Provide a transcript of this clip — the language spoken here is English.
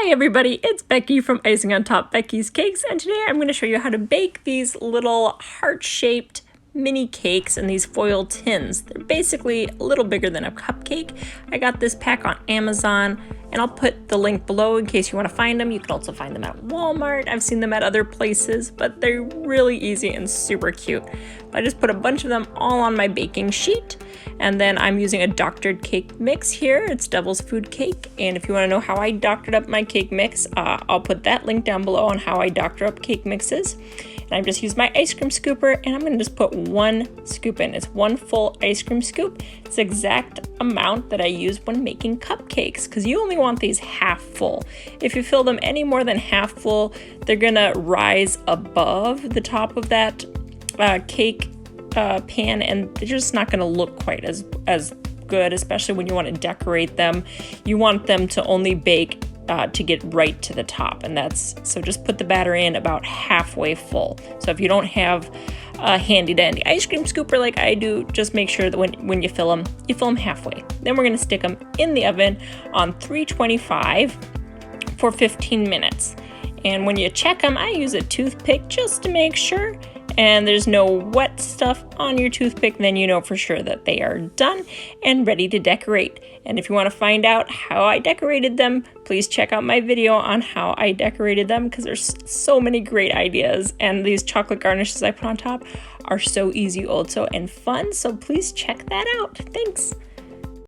Hi everybody, it's Becky from Icing on Top Becky's Cakes, and today I'm going to show you how to bake these little heart-shaped mini cakes in these foil tins. They're basically a little bigger than a cupcake. I got this pack on Amazon, and I'll put the link below in case you want to find them. You can also find them at Walmart. I've seen them at other places, but they're really easy and super cute. I just put a bunch of them all on my baking sheet, and then I'm using a doctored cake mix here. It's Devil's Food Cake, and if you want to know how I doctored up my cake mix, I'll put that link down below on how I doctor up cake mixes. And I've just used my ice cream scooper, and I'm going to just put one scoop in. It's one full ice cream scoop. It's the exact amount that I use when making cupcakes, because you only want these half full. If you fill them any more than half full, they're going to rise above the top of that cake pan, and they're just not going to look quite as good, especially when you want to decorate them. You want them to only bake to get right to the top, and so just put the batter in about halfway full. So if you don't have a handy dandy ice cream scooper like I do, just make sure that when you fill them halfway. Then we're going to stick them in the oven on 325 for 15 minutes. And when you check them, I use a toothpick just to make sure, and there's no wet stuff on your toothpick, then you know for sure that they are done and ready to decorate. And if you want to find out how I decorated them, please check out my video on how I decorated them, because there's so many great ideas, and these chocolate garnishes I put on top are so easy also and fun, so please check that out. Thanks.